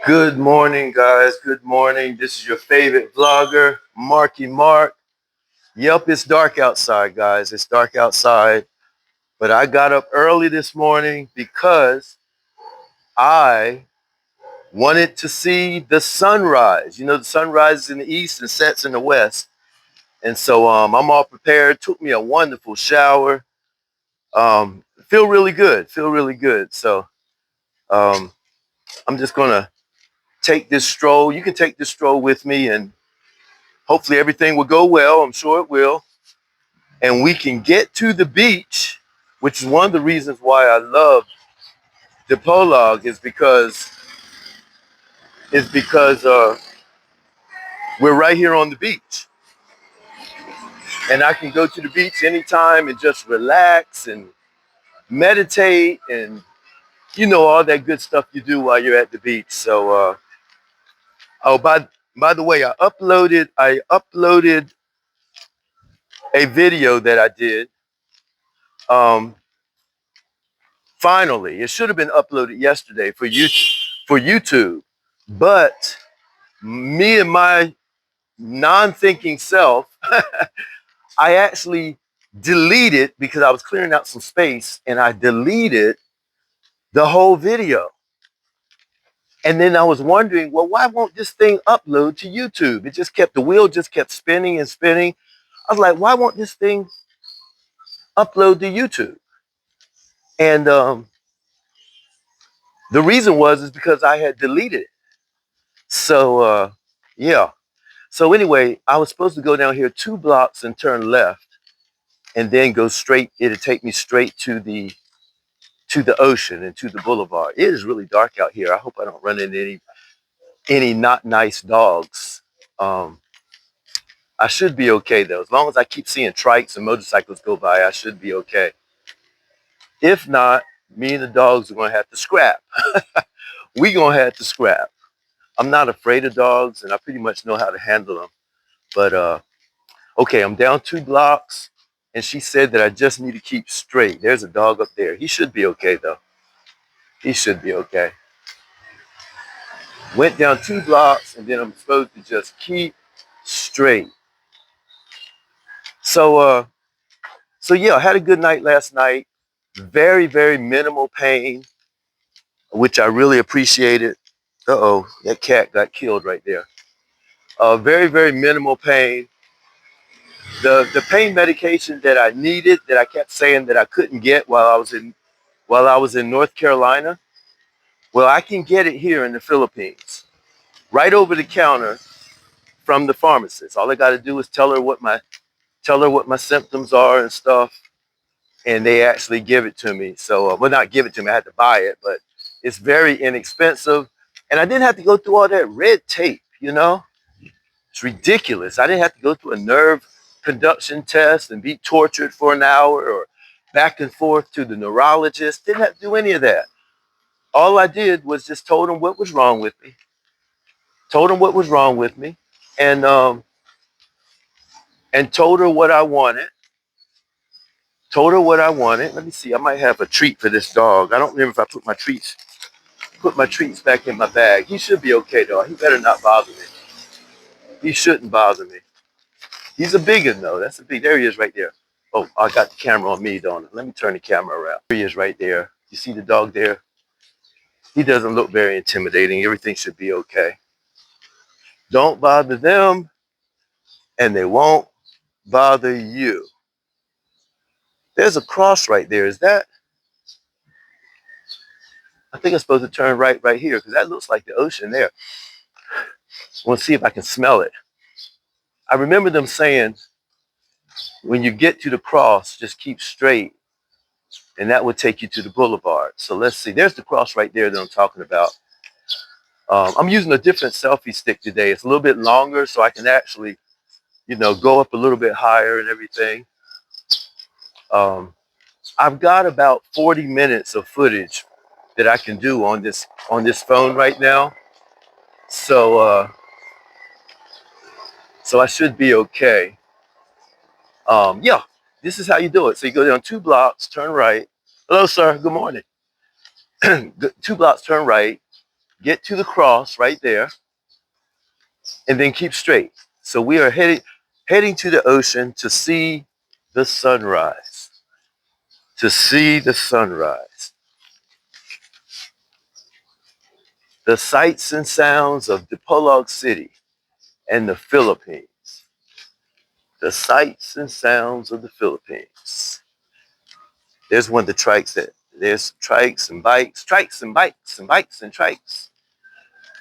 Good morning, guys. Good morning. This is your favorite vlogger, Marky Mark. Yep, it's dark outside, guys. It's dark outside. But I got up early this morning because I wanted to see the sunrise. You know, the sun rises in the east and sets in the west. And so I'm all prepared. Took me a wonderful shower. Feel really good. Feel really good. So um, I'm just going to take this stroll. You can take this stroll with me, and hopefully everything will go well. I'm sure it will. And we can get to the beach, which is one of the reasons why I love the Polog is because we're right here on the beach. And I can go to the beach anytime and just relax and meditate and all that good stuff you do while you're at the beach. So oh by the way, I uploaded a video that I did. Um, Finally, it should have been uploaded yesterday for YouTube, but me and my non-thinking self, I actually deleted because I was clearing out some space, and I deleted the whole video. And then I was wondering, well, why won't this thing upload to YouTube? The wheel just kept spinning and spinning. I was like, why won't this thing upload to YouTube? And the reason is because I had deleted it. So yeah. So anyway, I was supposed to go down here 2 blocks and turn left, and then go straight. It'll take me straight to the ocean and to the boulevard. It is really dark out here. I hope I don't run into any not nice dogs. Um, I should be okay though. As long as I keep seeing trikes and motorcycles go by, I should be okay. If not, me and the dogs are gonna have to scrap. We gonna have to scrap. I'm not afraid of dogs, and I pretty much know how to handle them. But okay, I'm down 2 blocks, and she said that I just need to keep straight. There's a dog up there. He should be okay though. He should be okay. Went down 2 blocks, and then I'm supposed to just keep straight. So so yeah, I had a good night last night. Very, very minimal pain, which I really appreciated. Uh-oh, that cat got killed right there. Very, very minimal pain. The pain medication that I needed, that I kept saying that I couldn't get while I was in North Carolina, well, I can get it here in the Philippines, right over the counter from the pharmacist. All I got to do is tell her what my symptoms are and stuff, and they actually give it to me. So, well, not give it to me. I had to buy it, but it's very inexpensive, and I didn't have to go through all that red tape. It's ridiculous. I didn't have to go through a nerve conduction test and be tortured for an hour or back and forth to the neurologist. Didn't have to do any of that. All I did was just told him what was wrong with me. Told him what was wrong with me, and told her what I wanted. Told her what I wanted. Let me see. I might have a treat for this dog. I don't remember if I put my treats back in my bag. He should be okay though. He better not bother me. He shouldn't bother me. He's a big one though. That's a big. There he is right there. Oh, I got the camera on me, don't I? Let me turn the camera around. There he is right there. You see the dog there? He doesn't look very intimidating. Everything should be okay. Don't bother them, and they won't bother you. There's a cross right there. Is that? I think I'm supposed to turn right here because that looks like the ocean there. I want to see if I can smell it. I remember them saying, when you get to the cross, just keep straight, and that would take you to the boulevard. So let's see. There's the cross right there that I'm talking about. I'm using a different selfie stick today. It's a little bit longer, so I can actually, go up a little bit higher and everything. Um, I've got about 40 minutes of footage that I can do on this phone right now. So so I should be okay. Yeah, this is how you do it. So you go down 2 blocks, turn right. Hello, sir. Good morning. 2 blocks, turn right, get to the cross right there, and then keep straight. So we are heading to the ocean to see the sunrise. To see the sunrise. The sights and sounds of Dipolog City and the Philippines. The sights and sounds of the Philippines. There's one of the trikes that there's trikes and bikes and bikes and bikes and trikes.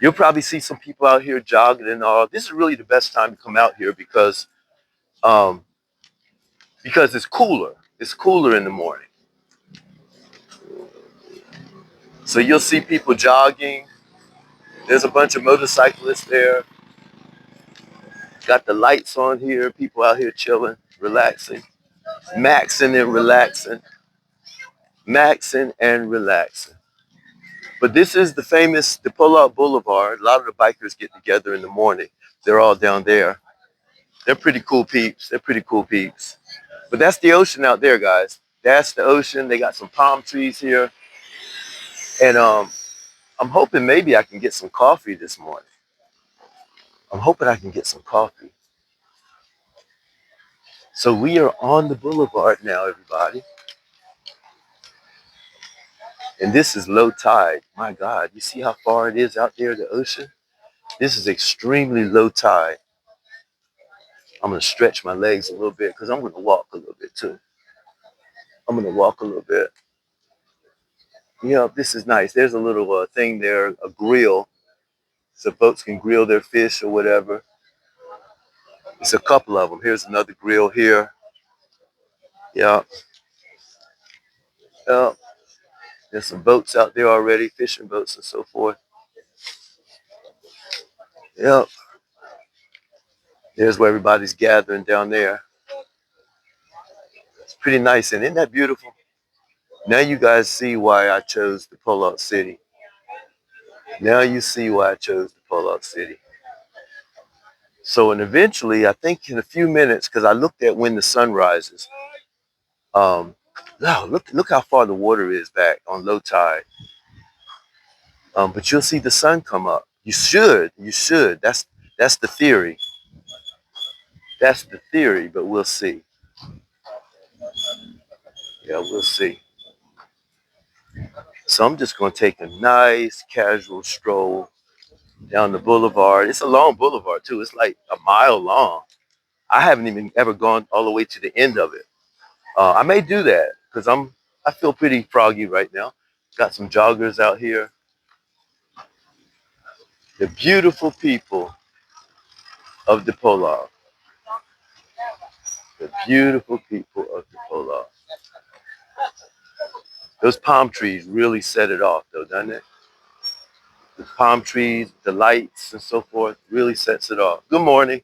You'll probably see some people out here jogging and all. This is really the best time to come out here um, because it's cooler. It's cooler in the morning. So you'll see people jogging. There's a bunch of motorcyclists there. Got the lights on here. People out here chilling, relaxing, maxing and relaxing, maxing and relaxing. But this is the famous Dipolog Boulevard. A lot of the bikers get together in the morning. They're all down there. They're pretty cool peeps. They're pretty cool peeps. But that's the ocean out there, guys. That's the ocean. They got some palm trees here. And I'm hoping maybe I can get some coffee this morning. I'm hoping I can get some coffee. So we are on the boulevard now, everybody. And this is low tide. My God, you see how far it is out there, the ocean? This is extremely low tide. I'm going to stretch my legs a little bit because I'm going to walk a little bit too. I'm going to walk a little bit. This is nice. There's a little thing there, a grill. So folks can grill their fish or whatever. It's a couple of them. Here's another grill here. Yeah. Yeah. There's some boats out there already, fishing boats and so forth. Yep. There's where everybody's gathering down there. It's pretty nice. And isn't that beautiful? Now you guys see why I chose the Dipolog City. Now you see why I chose the Dipolog City. So, and eventually, I think in a few minutes, because I looked at when the sun rises. Wow, look how far the water is back on low tide. But you'll see the sun come up. You should. That's the theory. That's the theory, but we'll see. Yeah, we'll see. So I'm just going to take a nice casual stroll down the boulevard. It's a long boulevard too. It's like a mile long. I haven't even ever gone all the way to the end of it. I may do that because I feel pretty froggy right now. Got some joggers out here. The beautiful people of Dipolog. The beautiful people of Dipolog. Those palm trees really set it off though, doesn't it? The palm trees, the lights and so forth really sets it off. Good morning.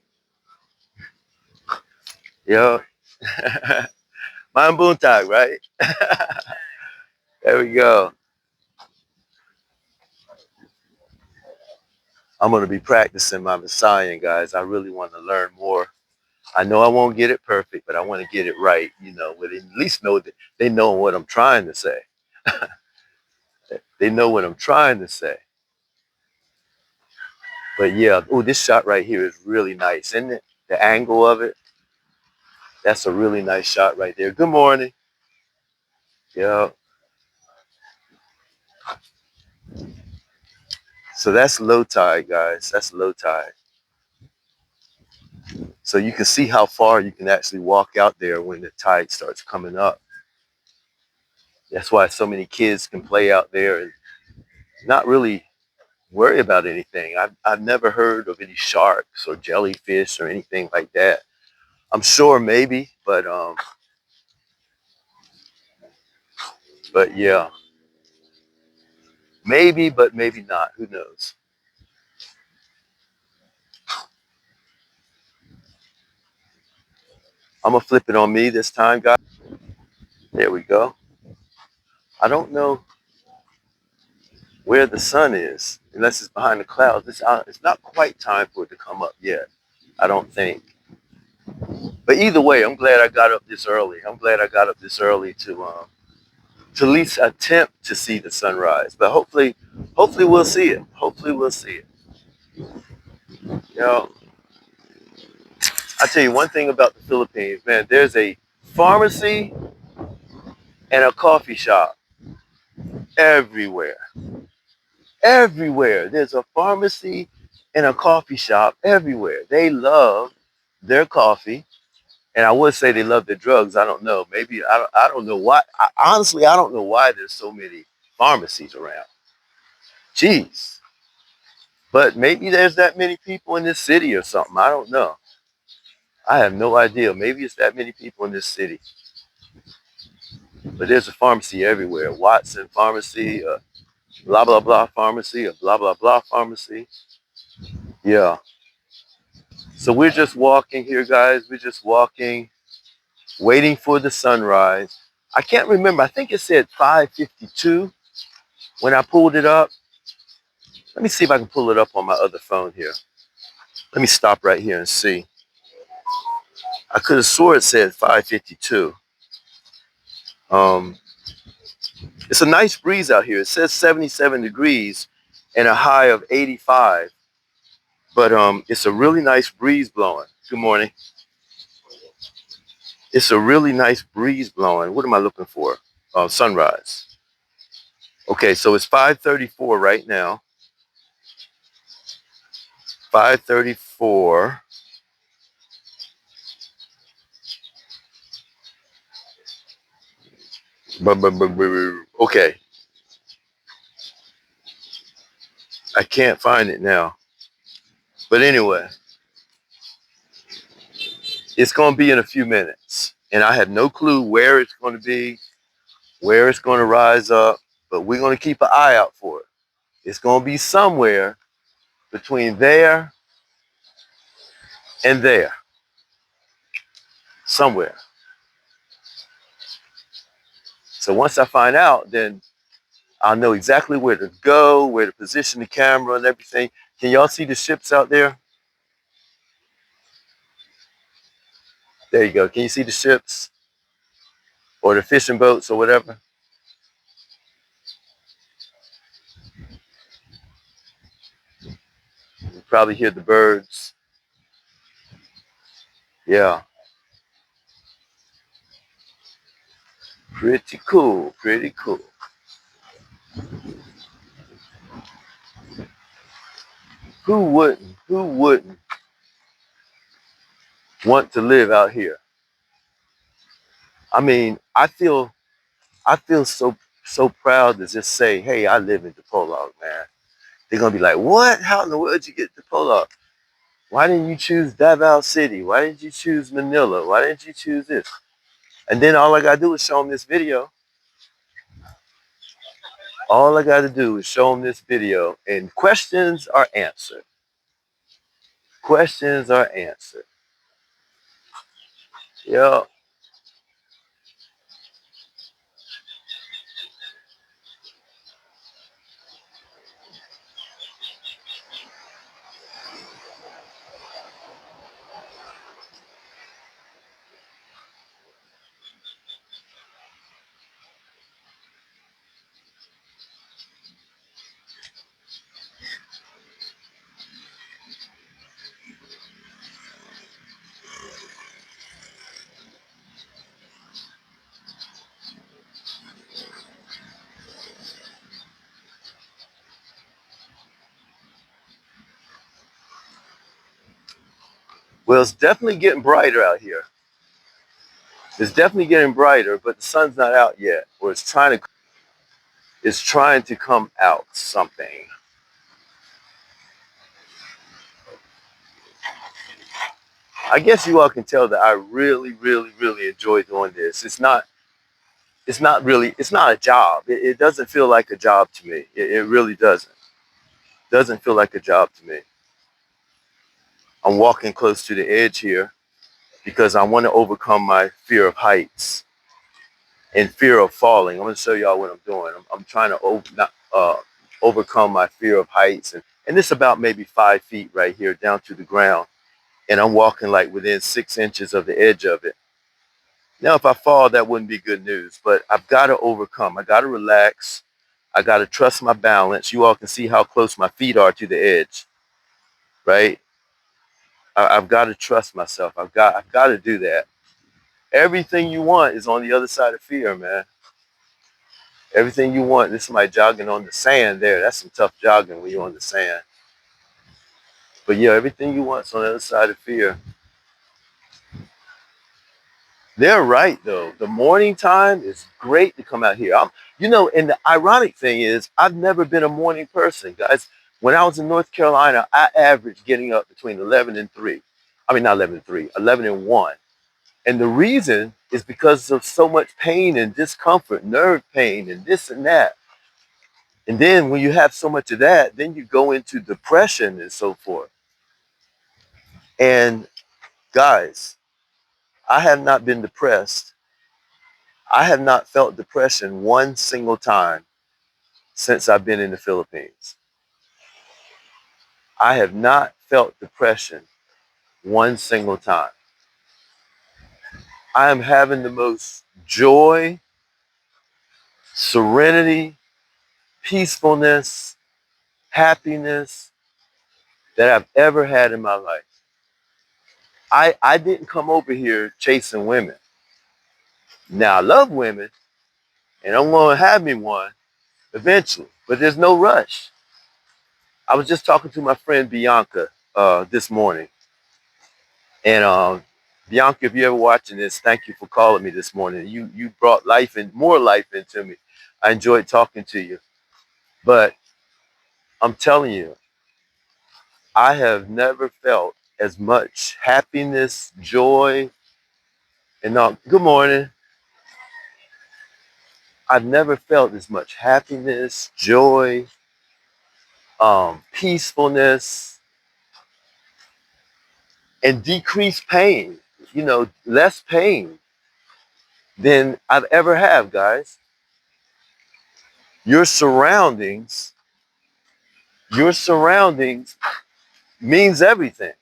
Yeah. Buntag, right? There we go. I'm going to be practicing my Visayan, guys. I really want to learn more. I know I won't get it perfect, but I want to get it right, with at least know that they know what I'm trying to say. They know what I'm trying to say. But yeah, oh, this shot right here is really nice, isn't it? The angle of it. That's a really nice shot right there. Good morning. Yeah. So that's low tide, guys. That's low tide. So you can see how far you can actually walk out there when the tide starts coming up. That's why so many kids can play out there and not really worry about anything. I've never heard of any sharks or jellyfish or anything like that. I'm sure maybe, but yeah, maybe, but maybe not. Who knows? I'm gonna flip it on me this time, guys. There we go. I don't know where the sun is unless it's behind the clouds. It's not quite time for it to come up yet. I don't think. But either way, I'm glad I got up this early. I'm glad I got up this early to to at least attempt to see the sunrise. But hopefully we'll see it. Hopefully we'll see it. You know, I tell you one thing about the Philippines, man. There's a pharmacy and a coffee shop everywhere. Everywhere. There's a pharmacy and a coffee shop everywhere. They love their coffee. And I would say they love their drugs. I don't know. Maybe I don't know why. Honestly, I don't know why there's so many pharmacies around. Jeez. But maybe there's that many people in this city or something. I don't know. I have no idea. Maybe it's that many people in this city. But there's a pharmacy everywhere. Watson Pharmacy, blah, blah, blah pharmacy, a blah, blah, blah pharmacy. Yeah. So we're just walking here, guys. We're just walking, waiting for the sunrise. I can't remember. I think it said 5:52 when I pulled it up. Let me see if I can pull it up on my other phone here. Let me stop right here and see. I could have swore it said 5:52. It's a nice breeze out here. It says 77 degrees and a high of 85. But it's a really nice breeze blowing. Good morning. It's a really nice breeze blowing. What am I looking for? Sunrise. Okay, so it's 5:34 right now. 5:34. Okay, I can't find it now. But anyway, it's going to be in a few minutes. And I have no clue where it's going to be, where it's going to rise up, but we're going to keep an eye out for it. It's going to be somewhere between there and there. Somewhere. So once I find out, then I'll know exactly where to go, where to position the camera and everything. Can y'all see the ships out there? There you go. Can you see the ships? Or the fishing boats or whatever? You probably hear the birds. Yeah. Pretty cool. Pretty cool. Who wouldn't? Who wouldn't want to live out here? I mean, I feel so proud to just say, hey, I live in Dipolog, man. They're gonna be like, what? How in the world did you get Dipolog? Why didn't you choose Davao City? Why didn't you choose Manila? Why didn't you choose this? And then all I gotta do is show them this video. All I gotta do is show them this video, and questions are answered. Questions are answered. Yeah. Well, it's definitely getting brighter out here. It's definitely getting brighter, but the sun's not out yet, or it's trying to come out something. I guess you all can tell that I really, really, really enjoy doing this. It's not a job. It doesn't feel like a job to me. It really doesn't. Doesn't feel like a job to me. I'm walking close to the edge here because I want to overcome my fear of heights and fear of falling. I'm going to show y'all what I'm doing. I'm trying to overcome my fear of heights. And this is about maybe 5 feet right here down to the ground. And I'm walking like within 6 inches of the edge of it. Now, if I fall, that wouldn't be good news, but I've got to overcome. I got to relax. I got to trust my balance. You all can see how close my feet are to the edge, right? I've got to trust myself. I've got to do that. Everything you want is on the other side of fear, man. Everything you want. There's somebody jogging on the sand there. That's some tough jogging when you're on the sand. But yeah, everything you want is on the other side of fear. They're right though. The morning time is great to come out here. And the ironic thing is, I've never been a morning person, guys. When I was in North Carolina, I averaged getting up between 11 and 3. I mean, not 11 and 3, 11 and 1. And the reason is because of so much pain and discomfort, nerve pain and this and that. And then when you have so much of that, then you go into depression and so forth. And guys, I have not been depressed. I have not felt depression one single time since I've been in the Philippines. I have not felt depression one single time. I am having the most joy, serenity, peacefulness, happiness that I've ever had in my life. I didn't come over here chasing women. Now, I love women, and I'm going to have me one eventually, but there's no rush. I was just talking to my friend Bianca this morning. And Bianca, if you're ever watching this, thank you for calling me this morning. You brought life and more life into me. I enjoyed talking to you. But I'm telling you, I have never felt as much happiness, joy, and good morning. I've never felt as much happiness, joy, peacefulness, and decreased pain, less pain than I've ever have, guys. Your surroundings, your surroundings means everything.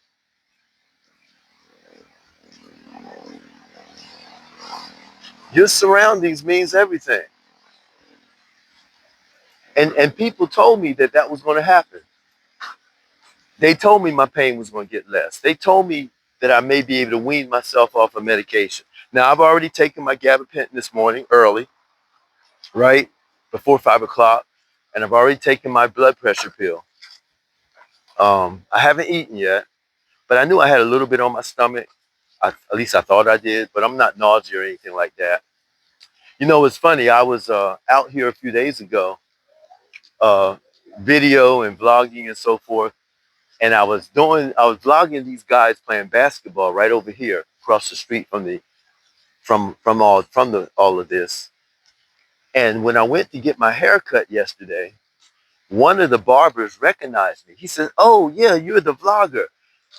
Your surroundings means everything. And people told me that was going to happen. They told me my pain was going to get less. They told me that I may be able to wean myself off of medication. Now, I've already taken my gabapentin this morning early, right? Before 5 o'clock. And I've already taken my blood pressure pill. I haven't eaten yet, but I knew I had a little bit on my stomach. At least I thought I did, but I'm not nauseous or anything like that. It's funny. I was out here a few days ago, uh, video and vlogging and so forth. And I was vlogging these guys playing basketball right over here across the street from all of this. And when I went to get my hair cut yesterday, one of the barbers recognized me. He said, "Oh yeah, you're the vlogger.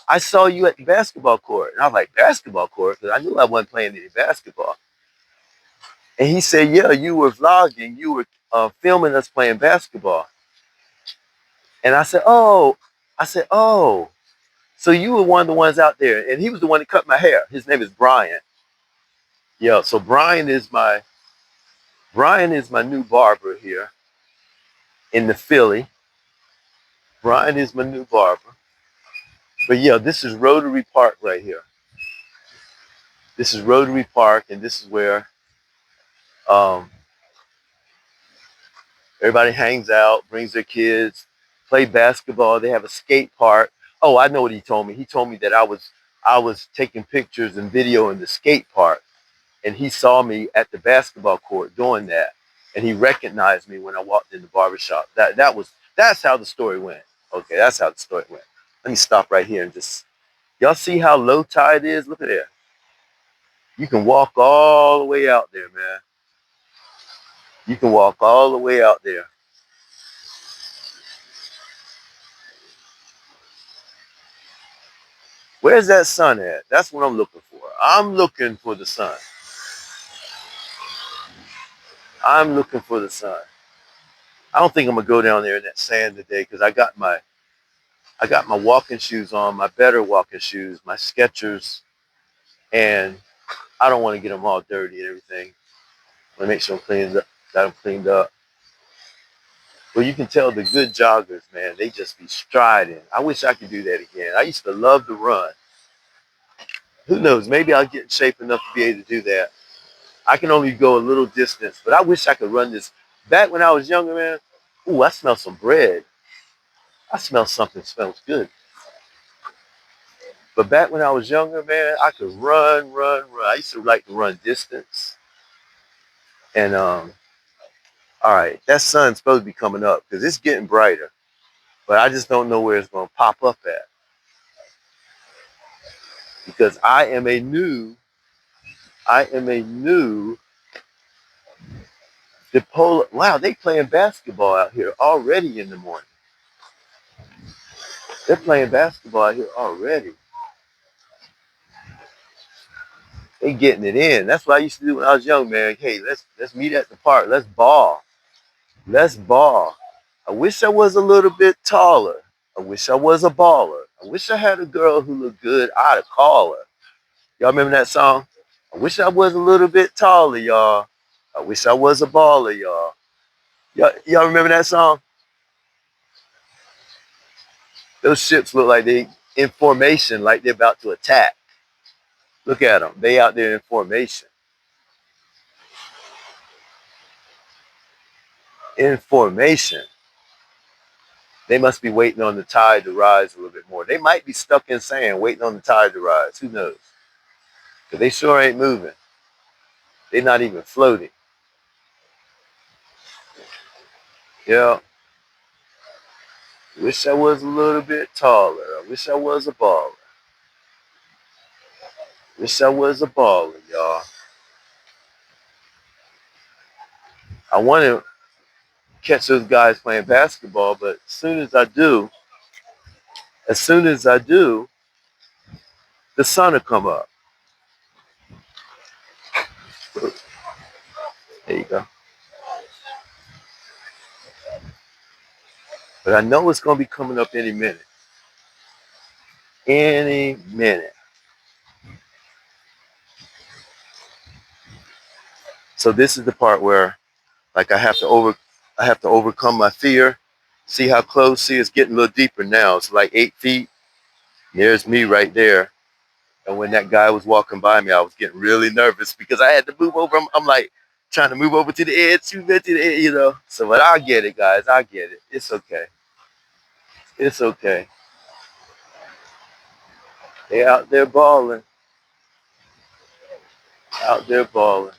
I saw you at the basketball court." And I was like, "Basketball court?" Because I knew I wasn't playing any basketball. And he said, "Yeah, you were vlogging. You were filming us playing basketball." And I said, "Oh, so you were one of the ones out there." And he was the one that cut my hair. His name is Brian. Yeah, so Brian is my new barber here in the Philly. Brian is my new barber. But yeah, this is Rotary Park right here. This is Rotary Park, and this is where um, everybody hangs out, brings their kids, play basketball. They have a skate park. Oh, I know what he told me. He told me that I was taking pictures and video in the skate park, and he saw me at the basketball court doing that, and he recognized me when I walked in the barbershop. That's how the story went. Okay, that's how the story went. Let me stop right here and just y'all see how low tide is? Look at there. You can walk all the way out there, man. You can walk all the way out there. Where's that sun at? That's what I'm looking for. I'm looking for the sun. I'm looking for the sun. I don't think I'm gonna go down there in that sand today because I got my walking shoes on, my better walking shoes, my Skechers, and I don't want to get them all dirty and everything. I want to make sure I'm cleaned up, got them cleaned up. But you can tell the good joggers, man, they just be striding. I wish I could do that again. I used to love to run. Who knows? Maybe I'll get in shape enough to be able to do that. I can only go a little distance, but I wish I could run this. Back when I was younger, man, ooh, I smell some bread. I smell something smells good. But back when I was younger, man, I could run, run, run. I used to like to run distance. And all right, that sun's supposed to be coming up because it's getting brighter. But I just don't know where it's gonna pop up at. Because I am a new DePola. Wow, they playing basketball out here already in the morning. They're playing basketball out here already. They getting it in. That's what I used to do when I was young, man. Hey, let's meet at the park. Let's ball. Let's ball. I wish I was a little bit taller. I wish I was a baller. I wish I had a girl who looked good. I'd have called her. Y'all remember that song? I wish I was a little bit taller, y'all. I wish I was a baller, y'all. Y'all remember that song? Those ships look like they in formation, like they're about to attack. Look at them. They out there in formation. In formation. They must be waiting on the tide to rise a little bit more. They might be stuck in sand waiting on the tide to rise. Who knows? Because they sure ain't moving. They're not even floating. Yeah. Wish I was a little bit taller. I wish I was a baller. Wish I was a baller, y'all. I want to catch those guys playing basketball, but as soon as I do, the sun will come up. There you go. But I know it's going to be coming up any minute. Any minute. So this is the part where, like, I have to overcome my fear. See how close? See, it's getting a little deeper now. It's like 8 feet. There's me right there. And when that guy was walking by me, I was getting really nervous because I had to move over. I'm like trying to move over to the edge, to the edge, you know. So, but I get it, guys. I get it. It's okay. It's okay. They out there balling. Out there balling.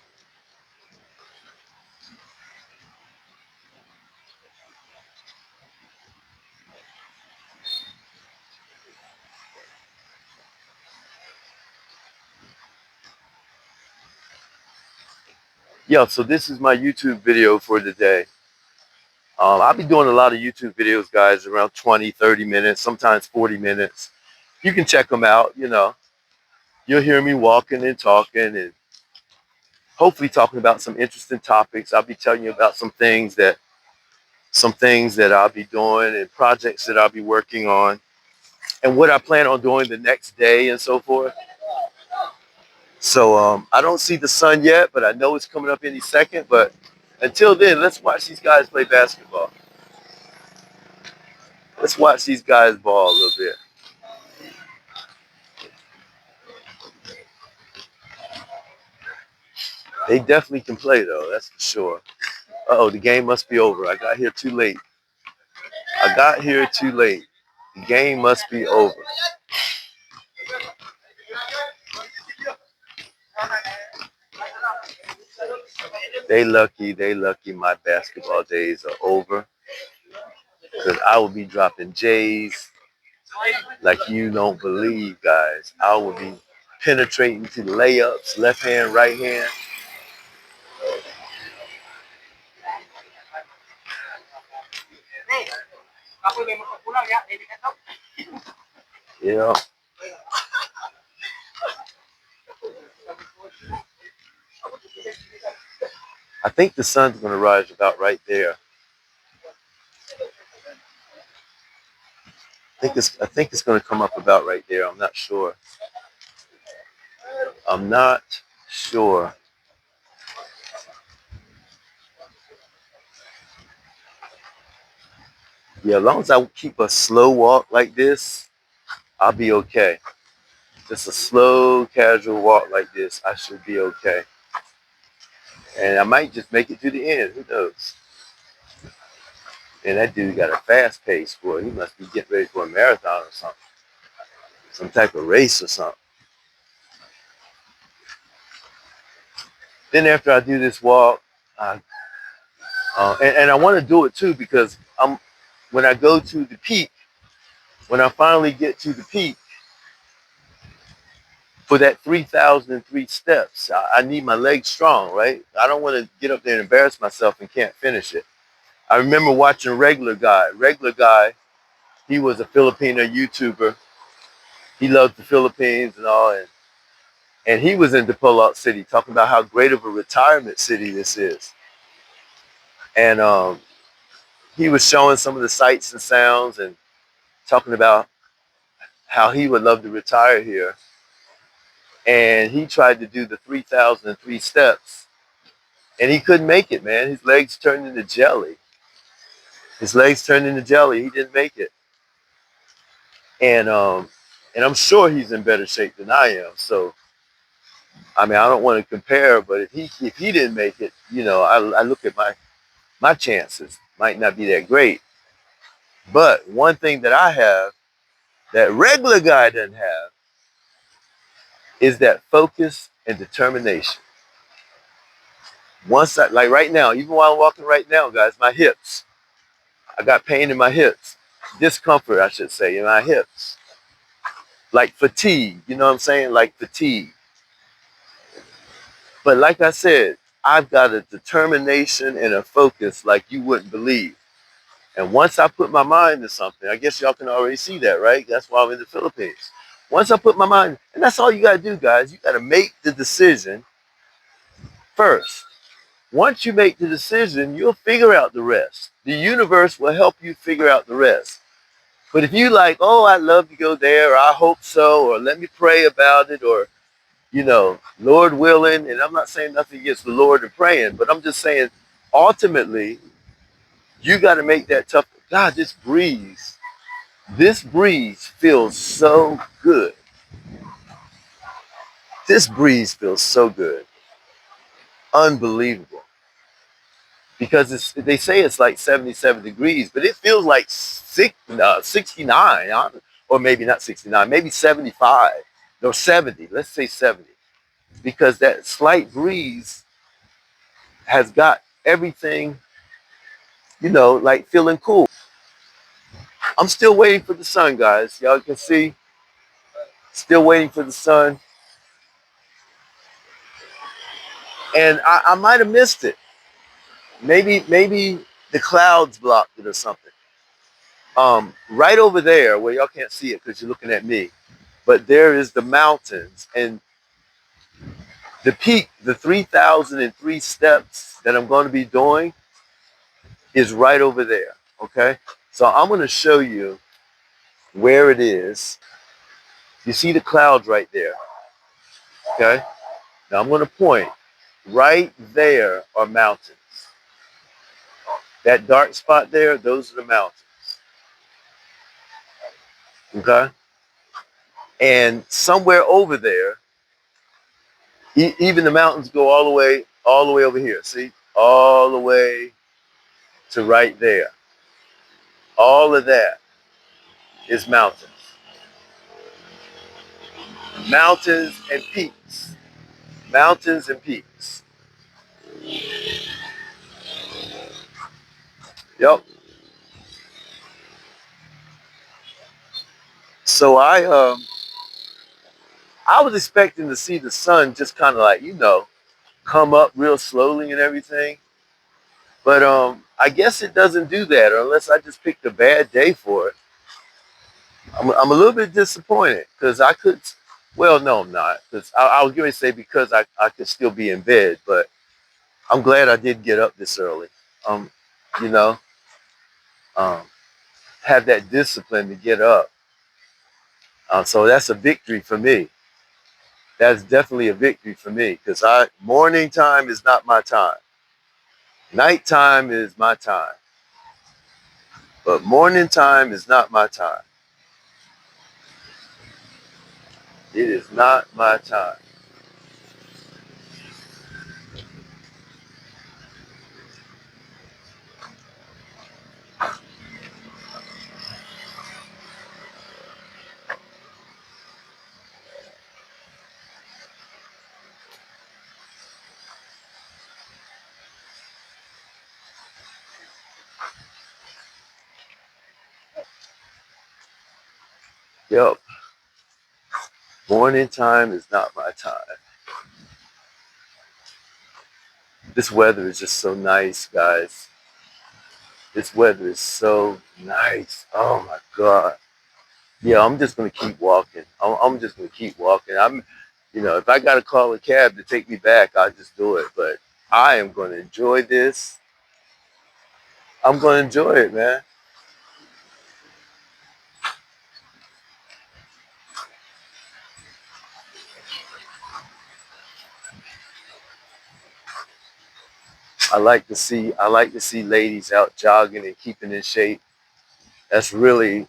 Yeah, so this is my YouTube video for today. I'll be doing a lot of YouTube videos, guys, around 20, 30 minutes, sometimes 40 minutes. You can check them out, you know. You'll hear me walking and talking and hopefully talking about some interesting topics. I'll be telling you about some things that I'll be doing and projects that I'll be working on and what I plan on doing the next day and so forth. So I don't see the sun yet, but I know it's coming up any second. But until then, let's watch these guys play basketball. Let's watch these guys ball a little bit. They definitely can play though, that's for sure. Uh-oh, the game must be over. I got here too late. I got here too late. The game must be over. They lucky my basketball days are over. Because I will be dropping J's like you don't believe, guys. I will be penetrating to the layups, left hand, right hand. You know, I think the sun's going to rise about right there. I think it's going to come up about right there. I'm not sure. I'm not sure. Yeah, as long as I keep a slow walk like this, I'll be okay. Just a slow, casual walk like this, I should be okay. And I might just make it to the end. Who knows? And that dude got a fast pace, boy. He must be getting ready for a marathon or something, some type of race or something. Then after I do this walk, and I want to do it too because when I go to the peak, when I finally get to the peak for that 3,003 steps, I need my legs strong, right? I don't want to get up there and embarrass myself and can't finish it. I remember watching Regular Guy. Regular Guy, he was a Filipino YouTuber. He loved the Philippines and all, and he was in Dipolog City talking about how great of a retirement city this is. And he was showing some of the sights and sounds and talking about how he would love to retire here. And he tried to do the 3,003 steps, and he couldn't make it, man. His legs turned into jelly. His legs turned into jelly. He didn't make it. And I'm sure he's in better shape than I am. So I mean, I don't want to compare, but if he didn't make it, I look at my chances might not be that great. But one thing that I have that Regular Guy doesn't have is that focus and determination. Once like right now, even while I'm walking right now, guys, my hips, I got pain in my hips, discomfort, I should say, in my hips, like fatigue. You know what I'm saying? Like fatigue. But like I said, I've got a determination and a focus like you wouldn't believe. And once I put my mind to something, I guess y'all can already see that, right? That's why I'm in the Philippines. Once I put my mind, and that's all you got to do, guys. You got to make the decision first. Once you make the decision, you'll figure out the rest. The universe will help you figure out the rest. But if you like, oh, I'd love to go there, or I hope so, or let me pray about it, or, Lord willing, and I'm not saying nothing against the Lord and praying, but I'm just saying, ultimately, you got to make that tough. God, this breeze feels so good. This breeze feels so good. Unbelievable. Because they say it's like 77 degrees, but it feels like 69, or maybe not 69, maybe 75, no, 70. Let's say 70. Because that slight breeze has got everything, like feeling cool. I'm still waiting for the sun, guys. Y'all can see, still waiting for the sun. And I might have missed it. Maybe the clouds blocked it or something. Right over there, where y'all can't see it because you're looking at me, but there is the mountains and the peak, the 3,003 steps that I'm going to be doing is right over there. Okay, so I'm going to show you where it is. You see the clouds right there. Okay, now I'm going to point. Right there are mountains. That dark spot there, those are the mountains. Okay, and somewhere over there, even the mountains go all the way over here. See, all the way to right there. All of that is mountains. Mountains and peaks. Mountains and peaks. Yep. So I was expecting to see the sun just kind of like, come up real slowly and everything. But I guess it doesn't do that unless I just picked a bad day for it. I'm a little bit disappointed because I could, well, no, I'm not. Because I was going to say because I could still be in bed, but I'm glad I did get up this early. Um, you know, um, have that discipline to get up. So that's a victory for me. That's definitely a victory for me because morning time is not my time. Nighttime is my time, but morning time is not my time. It is not my time. Yep, morning time is not my time. This weather is just so nice, guys. This weather is so nice. Oh my God. Yeah, I'm just gonna keep walking. I'm just gonna keep walking. If I gotta call a cab to take me back, I'll just do it. But I am gonna enjoy this. I'm gonna enjoy it, man. I like to see ladies out jogging and keeping in shape. That's really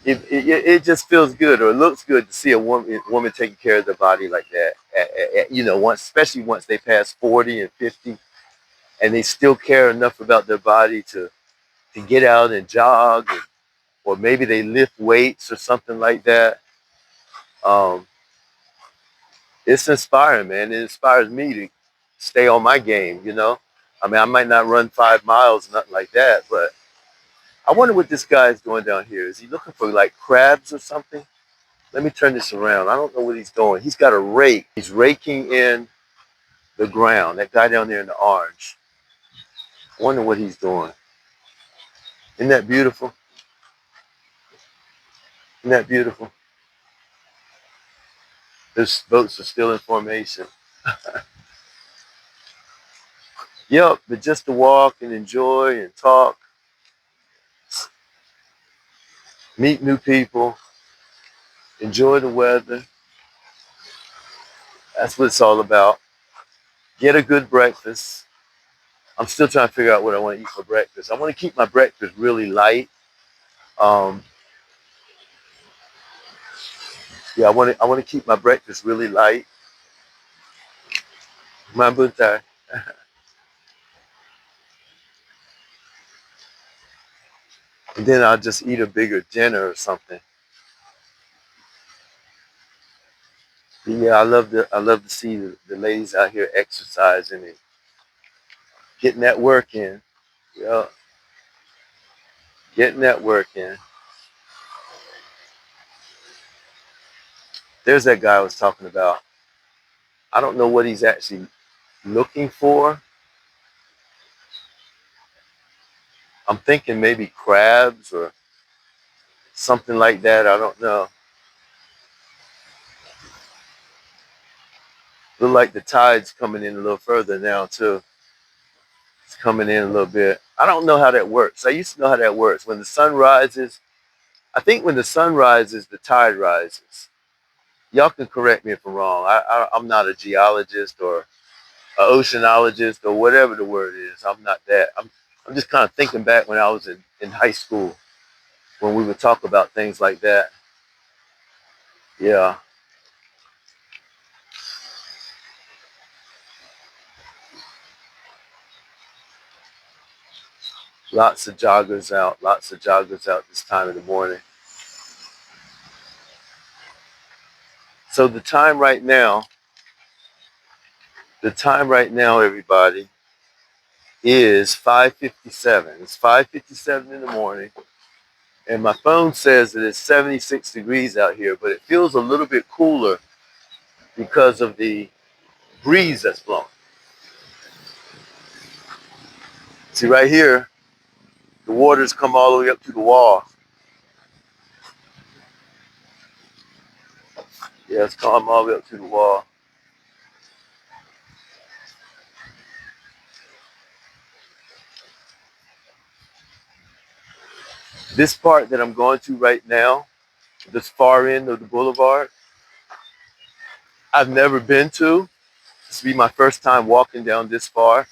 it just feels good or it looks good to see a woman taking care of their body like that. Once especially once they pass 40 and 50 and they still care enough about their body to get out and jog or maybe they lift weights or something like that. Um, it's inspiring, man. It inspires me to stay on my game. I mean, I might not run 5 miles, nothing like that, but I wonder what this guy is doing down here. Is he looking for like crabs or something? Let me turn this around. I don't know what he's doing. He's got a rake. He's raking in the ground. That guy down there in the orange. I wonder what he's doing. Isn't that beautiful? Isn't that beautiful? Those boats are still in formation. Yep, but just to walk and enjoy and talk, meet new people, enjoy the weather. That's what it's all about. Get a good breakfast. I'm still trying to figure out what I want to eat for breakfast. I want to keep my breakfast really light. Um, yeah, I want to keep my breakfast really light. My buntai. And then I'll just eat a bigger dinner or something. Yeah, I love to see the ladies out here exercising and getting that work in. Yeah, getting that work in. There's that guy I was talking about. I don't know what he's actually looking for. I'm thinking maybe crabs or something like that. I don't know. Look like the tide's coming in a little further now too. It's coming in a little bit. I don't know how that works. I used to know how that works. When the sun rises, I think when the sun rises, the tide rises. Y'all can correct me if I'm wrong. I'm not a geologist or an oceanologist or whatever the word is. I'm not that. I'm just kind of thinking back when I was in high school when we would talk about things like that. Yeah, lots of joggers out this time of the morning. So the time right now, everybody, is 5:57. It's 5:57 in the morning, and my phone says that it's 76 degrees out here, but it feels a little bit cooler because of the breeze that's blowing. See right here, the water's come all the way up to the wall. Yeah, it's come all the way up to the wall. This part that I'm going to right now, this far end of the boulevard, I've never been to. This will be my first time walking down this far.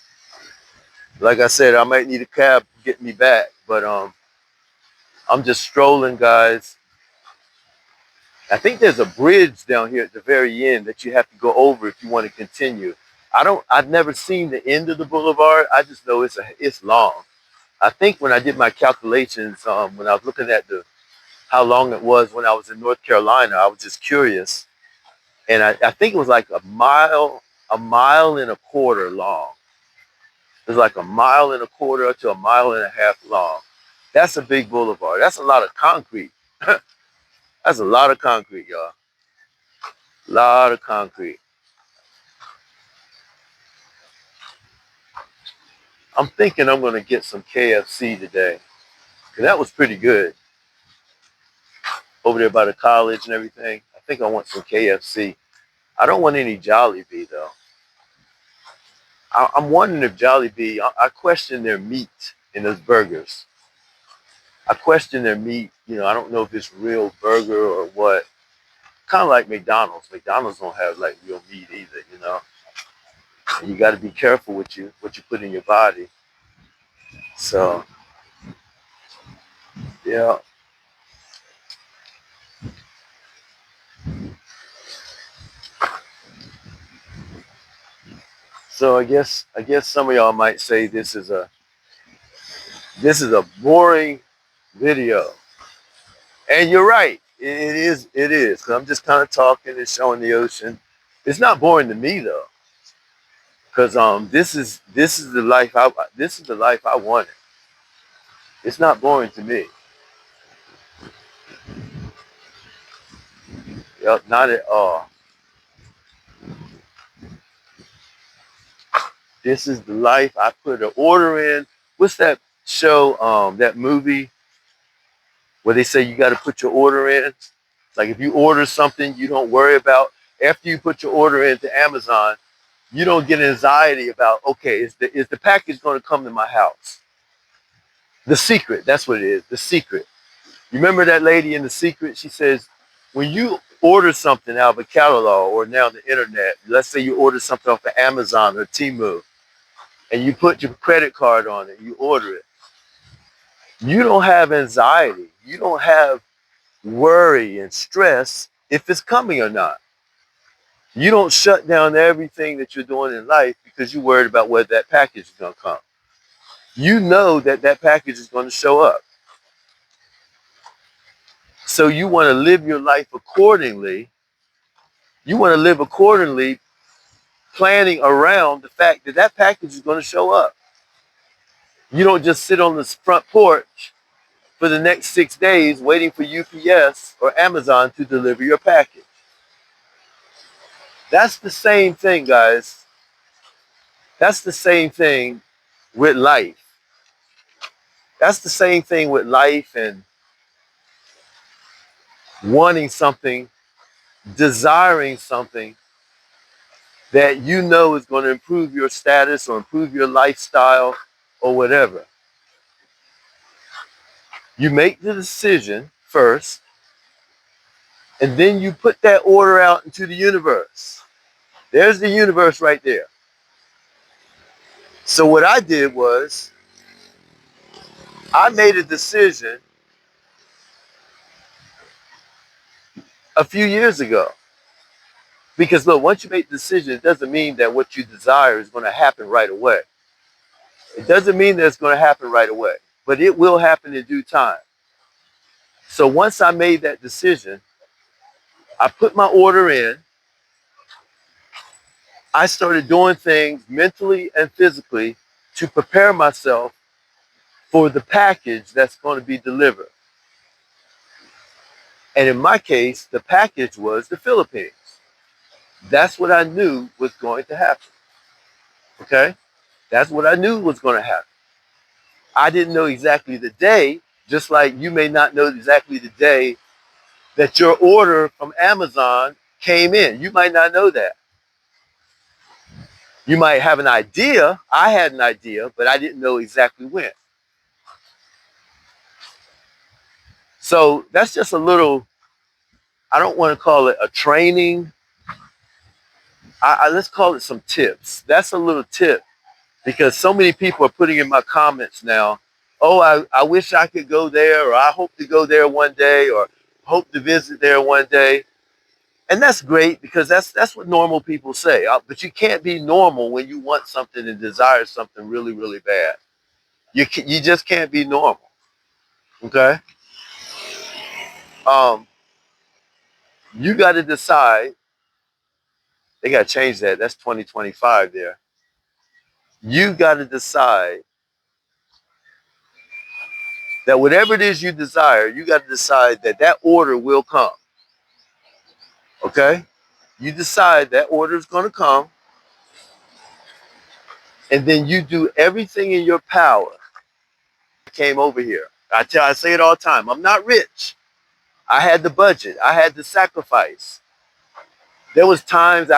Like I said, I might need a cab to get me back, but I'm just strolling, guys. I think there's a bridge down here at the very end that you have to go over if you want to continue. I've never seen the end of the boulevard. I just know it's long. I think when I did my calculations, when I was looking at how long it was when I was in North Carolina, I was just curious. And I think it was like a mile and a quarter long. It was like a mile and a quarter to a mile and a half long. That's a big boulevard. That's a lot of concrete. That's a lot of concrete, y'all. A lot of concrete. I'm thinking I'm going to get some KFC today. That was pretty good over there by the college and everything. I think I want some KFC. I don't want any Jollibee, though. I'm wondering if Jollibee, I question their meat in those burgers. I question their meat. I don't know if it's real burger or what. Kind of like McDonald's. McDonald's don't have like real meat either. And you got to be careful what you put in your body. So, yeah. So I guess some of y'all might say this is a boring video. And you're right. It is. Cause I'm just kind of talking and showing the ocean. It's not boring to me though. Cause this is the life I wanted. It's not boring to me. Yep, not at all. This is the life. I put an order in. What's that show? That movie where they say you got to put your order in. Like if you order something, you don't worry about after you put your order into Amazon. You don't get anxiety about, okay, is the package going to come to my house? The Secret, that's what it is. The Secret. You remember that lady in The Secret? She says, when you order something out of a catalog or now on the internet, let's say you order something off of Amazon or Temu, and you put your credit card on it, you order it. You don't have anxiety. You don't have worry and stress if it's coming or not. You don't shut down everything that you're doing in life because you're worried about whether that package is going to come. You know that package is going to show up. So you want to live your life accordingly. You want to live accordingly, planning around the fact that package is going to show up. You don't just sit on the front porch for the next 6 days waiting for UPS or Amazon to deliver your package. That's the same thing, guys. That's the same thing with life. That's the same thing with life and wanting something, desiring something that you know is going to improve your status or improve your lifestyle or whatever. You make the decision first, and then you put that order out into the universe. There's the universe right there. So what I did was I made a decision a few years ago. Because look, once you make the decision, it doesn't mean that what you desire is going to happen right away. It doesn't mean that it's going to happen right away, but it will happen in due time. So once I made that decision, I put my order in. I started doing things mentally and physically to prepare myself for the package that's going to be delivered. And in my case, the package was the Philippines. That's what I knew was going to happen. Okay? That's what I knew was going to happen. I didn't know exactly the day, just like you may not know exactly the day that your order from Amazon came in. You might not know that. You might have an idea. I had an idea, but I didn't know exactly when. So that's just a little, I don't want to call it a training, let's call it some tips. That's a little tip because so many people are putting in my comments now, oh, I wish I could go there, or I hope to go there one day, or hope to visit there one day. And that's great because that's what normal people say. But you can't be normal when you want something and desire something really, really bad. You just can't be normal. Okay? Um, you got to decide. They got to change that. That's 2025 there. You got to decide that whatever it is you desire, you got to decide that that order will come. Okay? You decide that order is going to come, and then you do everything in your power. I came over here. I say it all the time. I'm not rich. I had the budget. I had the sacrifice. There was times